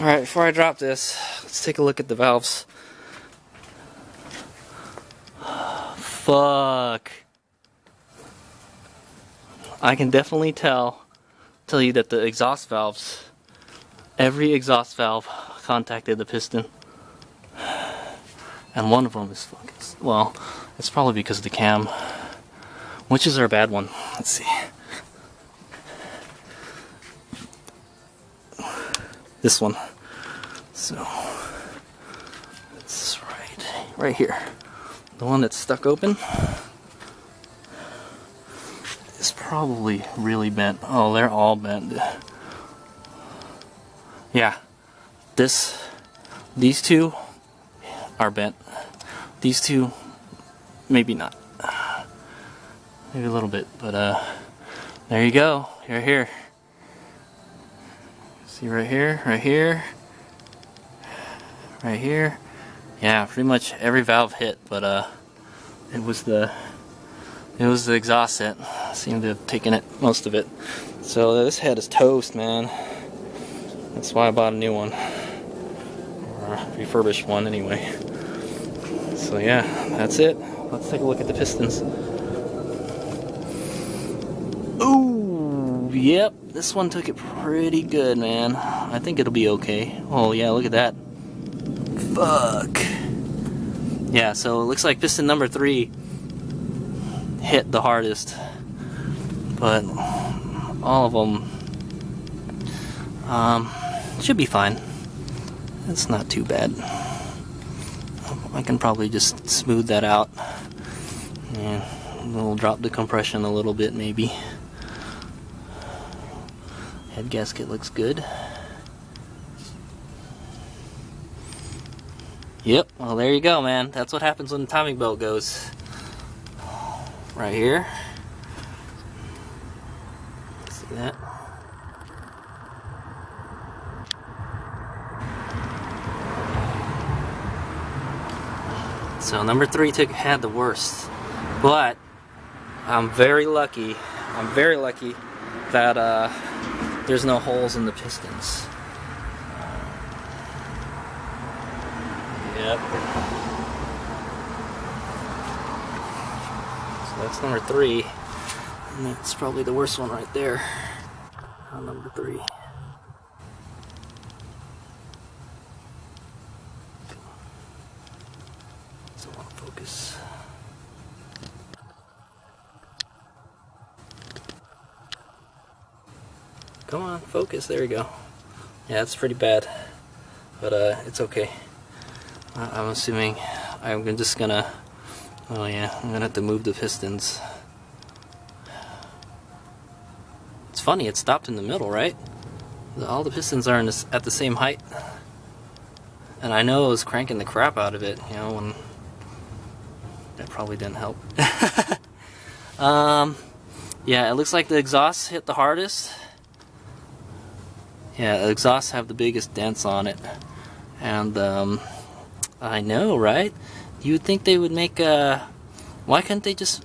Alright, before I drop this, let's take a look at the valves. Fuck. I can definitely tell you that the exhaust valves, every exhaust valve contacted the piston. And one of them is fucking, well, it's probably because of the cam. Which is our bad one? Let's see. This one. So, it's right here. The one that's stuck open is probably really bent. Oh, they're all bent. Yeah. These two are bent. These two, maybe not. Maybe a little bit, but there you go. You're here. See right here, right here, right here. Yeah, pretty much every valve hit, but it was the exhaust set. Seemed to have taken it, most of it. So this head is toast, man. That's why I bought a new one, or a refurbished one anyway. So yeah, that's it. Let's take a look at the pistons. Ooh, yep, this one took it pretty good, man. I think it'll be okay. Oh yeah, look at that. Fuck. Yeah, so it looks like piston number 3 hit the hardest, but all of them should be fine. It's not too bad. I can probably just smooth that out and we'll drop the compression a little bit maybe. Head gasket looks good. Yep, well there you go, man. That's what happens when the timing belt goes. Right here. See that? So number 3 had the worst, but I'm very lucky that there's no holes in the pistons. Yep. So that's number 3, and that's probably the worst one right there. Number 3. Focus. Come on, focus. There we go. Yeah, it's pretty bad, but it's okay. I'm assuming I'm just gonna. Oh yeah, I'm gonna have to move the pistons. It's funny. It stopped in the middle, right? All the pistons are at the same height, and I know it was cranking the crap out of it. You know when. That probably didn't help. Yeah, it looks like the exhausts hit the hardest. Yeah, the exhausts have the biggest dents on it. And, I know, right? You would think they would make, why couldn't they just,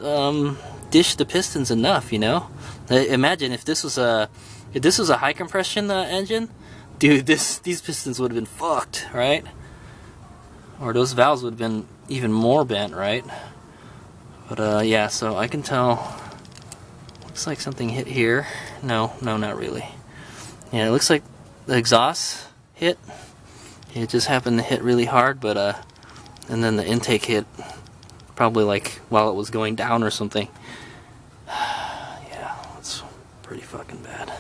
dish the pistons enough, you know? Imagine if this was a high compression engine, dude, these pistons would have been fucked, right? Or those valves would have been even more bent, right? But yeah, so I can tell. Looks like something hit here. No, not really. Yeah, it looks like the exhaust hit. It just happened to hit really hard, but and then the intake hit probably like while it was going down or something. Yeah, it's pretty fucking bad.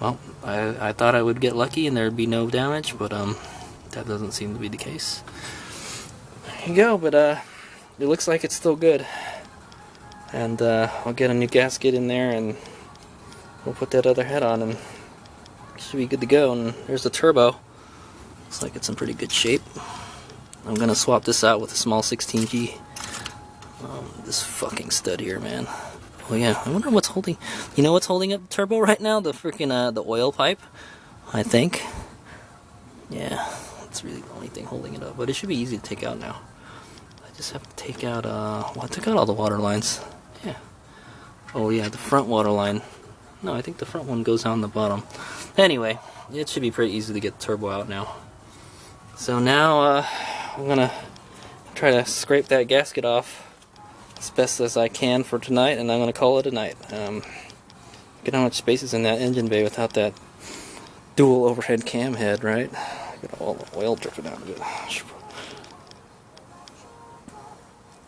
Well, I thought I would get lucky and there'd be no damage, but that doesn't seem to be the case. There you go, but it looks like it's still good. And I'll get a new gasket in there and we'll put that other head on and it should be good to go. And there's the turbo. Looks like it's in pretty good shape. I'm gonna swap this out with a small 16G. This fucking stud here, man. Oh yeah, I wonder what's holding. You know what's holding up the turbo right now? The freaking the oil pipe, I think. Yeah, that's really the only thing holding it up. But it should be easy to take out now. I just have to take out. Well, I took out all the water lines. Yeah. Oh yeah, the front water line. No, I think the front one goes on the bottom. Anyway, it should be pretty easy to get the turbo out now. So now I'm gonna try to scrape that gasket off as best as I can for tonight, and I'm gonna call it a night. Look at how much space is in that engine bay without that dual overhead cam head, right? Look at all the oil dripping out of it.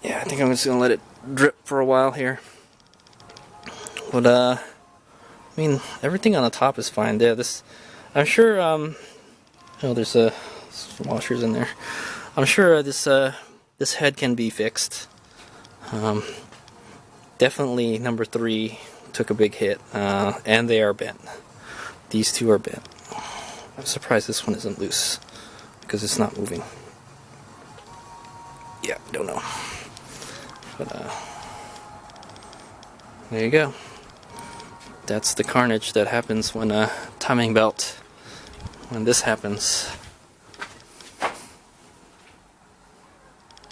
Yeah, I think I'm just gonna let it drip for a while here. But I mean, everything on the top is fine. There, I'm sure. Oh, there's some washers in there. I'm sure this head can be fixed. Definitely number 3 took a big hit, and they are bent. These two are bent. I'm surprised this one isn't loose because it's not moving. Yeah, don't know. But there you go. That's the carnage that happens when a timing belt, when this happens.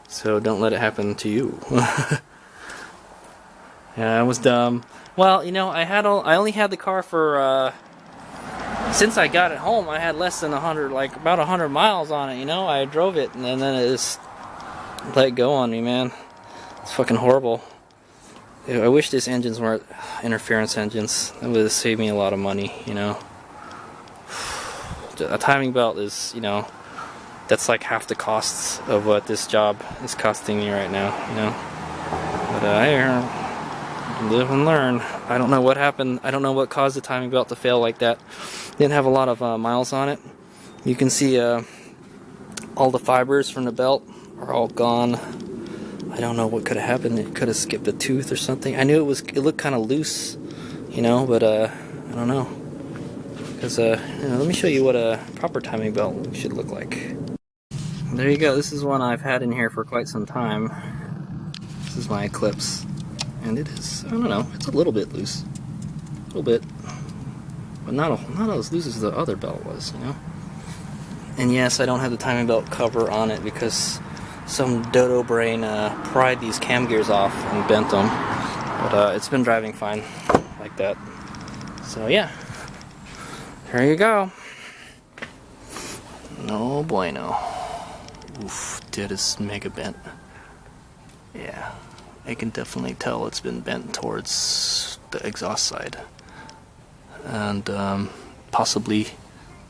So don't let it happen to you. Yeah, I was dumb. Well, you know, I only had the car for since I got it home, I had less than 100, like about 100 miles on it. You know, I drove it and then it just let go on me, man. It's fucking horrible. I wish these engines weren't interference engines. That would have saved me a lot of money, you know. A timing belt is, you know, that's like half the costs of what this job is costing me right now, you know. But I live and learn. I don't know what happened. I don't know what caused the timing belt to fail like that. Didn't have a lot of miles on it. You can see all the fibers from the belt are all gone. I don't know what could have happened. It could have skipped a tooth or something. I knew it looked kind of loose, you know, but I don't know. Because you know, let me show you what a proper timing belt should look like. There you go. This is one I've had in here for quite some time. This is my Eclipse, and it is, I don't know, it's a little bit loose, a little bit, but not as loose as the other belt was, you know. And yes, I don't have the timing belt cover on it because some dodo brain pried these cam gears off and bent them, but it's been driving fine like that. So yeah, there you go. No bueno. Oof, that is mega bent. Yeah, I can definitely tell it's been bent towards the exhaust side, and possibly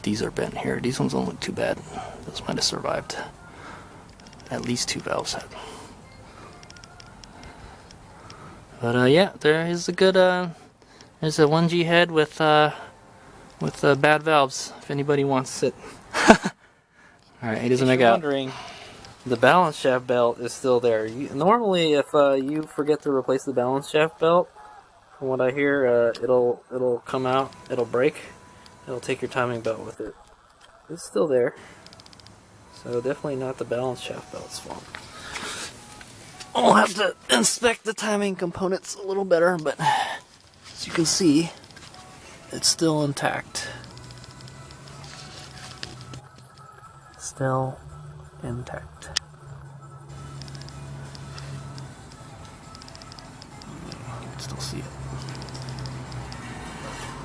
these are bent here. These ones don't look too bad. Those might have survived. At least 2 valves have. But yeah, there is a good there's a 1G head with bad valves if anybody wants it. Alright, HadesOmega out. Wondering, the balance shaft belt is still there. Normally, if you forget to replace the balance shaft belt, from what I hear, it'll come out, it'll break, it'll take your timing belt with it. It's still there. So definitely not the balance shaft belt's fault. I'll have to inspect the timing components a little better, but as you can see, it's still intact. Still intact. You can still see it.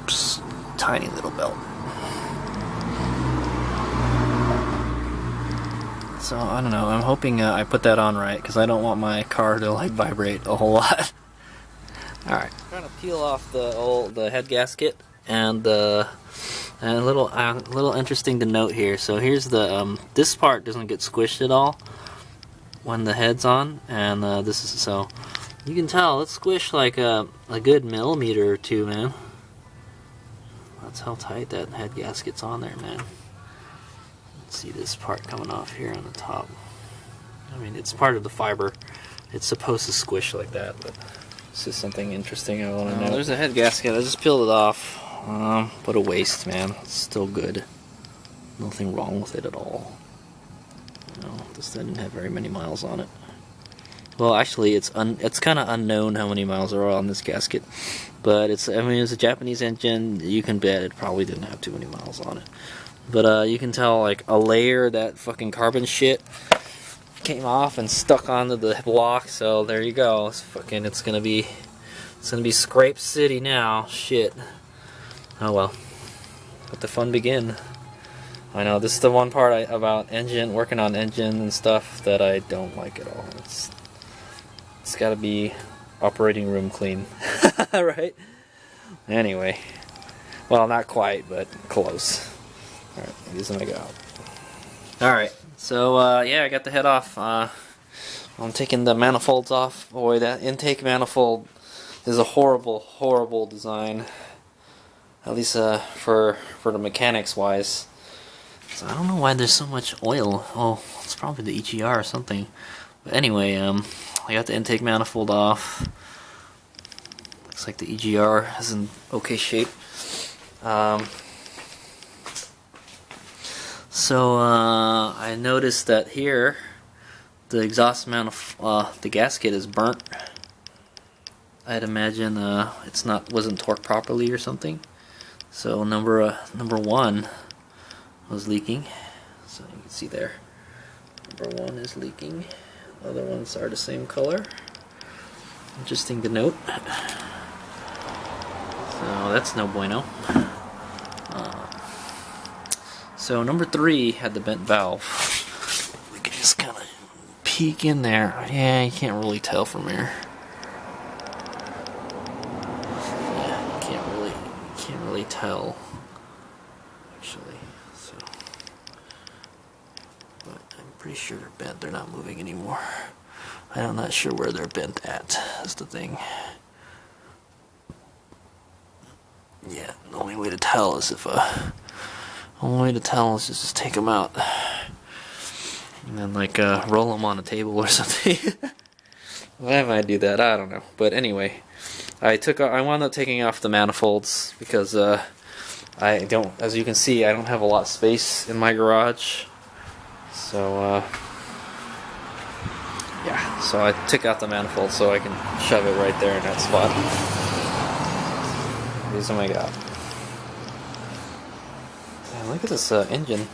Just tiny little belt. So I don't know. I'm hoping I put that on right because I don't want my car to like vibrate a whole lot. All right, I'm trying to peel off the head gasket, and a little interesting to note here. So here's the this part doesn't get squished at all when the head's on, and this is, so you can tell it's squished like a good millimeter or 2, man. That's how tight that head gasket's on there, man. See this part coming off here on the top. I mean, it's part of the fiber. It's supposed to squish like that, but this is something interesting I want to know. There's a head gasket. I just peeled it off. What a waste, man. It's still good. Nothing wrong with it at all. You know, this didn't have very many miles on it. Well, actually, it's kind of unknown how many miles are on this gasket, but it's, I mean, it's a Japanese engine. You can bet it probably didn't have too many miles on it. But you can tell, like, a layer of that fucking carbon shit came off and stuck onto the block. So there you go. It's gonna be scrape city now. Shit. Oh well. Let the fun begin. I know, this is the one part about working on engine and stuff that I don't like at all. It's gotta be operating room clean. Right? Anyway. Well, not quite, but close. Alright, HadesOmega out. Alright, so yeah, I got the head off. I'm taking the manifolds off. Boy, that intake manifold is a horrible, horrible design. At least for the mechanics wise. So I don't know why there's so much oil. Oh, it's probably the EGR or something. But anyway, I got the intake manifold off. Looks like the EGR is in okay shape. So I noticed that here the exhaust the gasket is burnt. I'd imagine wasn't torqued properly or something. So number one was leaking. So you can see there. Number one is leaking. Other ones are the same color. Interesting to note. So that's no bueno. So number 3 had the bent valve. We can just kind of peek in there. Yeah, you can't really tell from here. Yeah, you can't really tell. Actually, so. But I'm pretty sure they're bent. They're not moving anymore. I'm not sure where they're bent at. That's the thing. Yeah, the only way to tell is just take them out and then like roll them on a table or something. Why might I do that? I don't know. But anyway, I wound up taking off the manifolds because I don't, as you can see, I don't have a lot of space in my garage. So yeah, so I took out the manifold so I can shove it right there in that spot. HadesOmega. Man, look at this engine.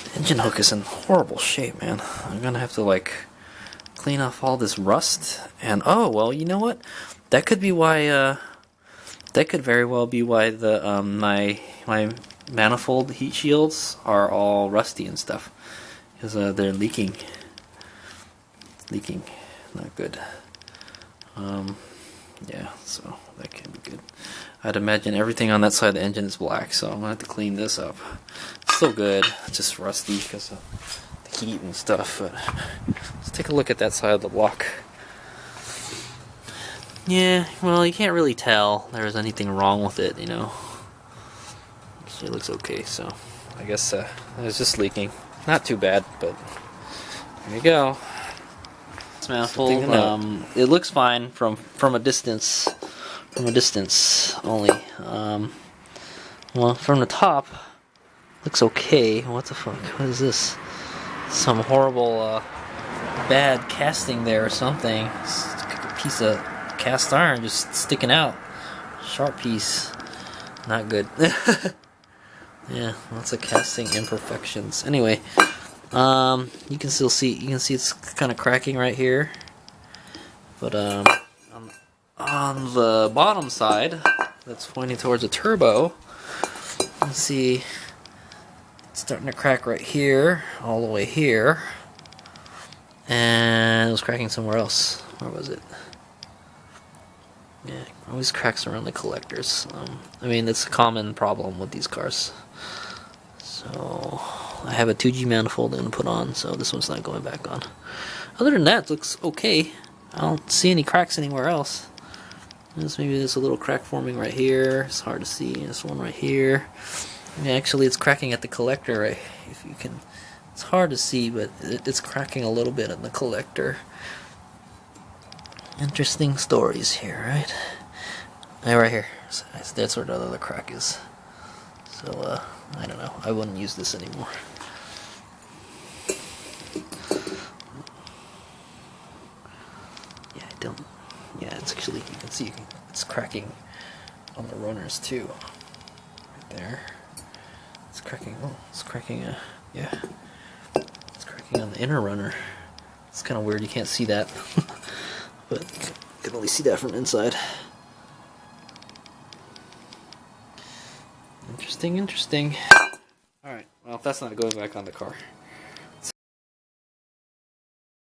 The engine hook is in horrible shape, man. I'm gonna have to like clean off all this rust. And oh well, you know what? That could be why. That could very well be why the my manifold heat shields are all rusty and stuff, because they're leaking. Not good. Yeah, so that can be good. I'd imagine everything on that side of the engine is black, so I'm gonna have to clean this up. It's still good, it's just rusty because of the heat and stuff. But let's take a look at that side of the block. Yeah, well, you can't really tell there's anything wrong with it, you know. Actually, it looks okay, so I guess it's just leaking. Not too bad, but there you go. This manifold, it looks fine from a distance. From a distance only. Well, from the top, looks okay. What the fuck? What is this? Some horrible bad casting there or something. It's a piece of cast iron just sticking out. Sharp piece. Not good. Yeah, lots of casting imperfections. Anyway, you can still see. You can see it's kind of cracking right here. But on the bottom side, that's pointing towards a turbo, you can see it's starting to crack right here, all the way here, and it was cracking somewhere else. Where was it? Yeah, it always cracks around the collectors. I mean, it's a common problem with these cars. So I have a 2G manifold I'm going to put on, so this one's not going back on. Other than that, it looks okay. I don't see any cracks anywhere else. Maybe there's a little crack forming right here. It's hard to see. This one right here. Yeah, actually, it's cracking at the collector. Right? If you can, it's hard to see, but it's cracking a little bit at the collector. Interesting stories here, right? Yeah, right here. So that's where the other crack is. So I don't know. I wouldn't use this anymore. Yeah, I don't. Yeah, it's actually, you can see it's cracking on the runners too. Right there. It's cracking, it's cracking, yeah. It's cracking on the inner runner. It's kind of weird, you can't see that. But you can only see that from inside. Interesting, interesting. Alright, well, that's not going back on the car.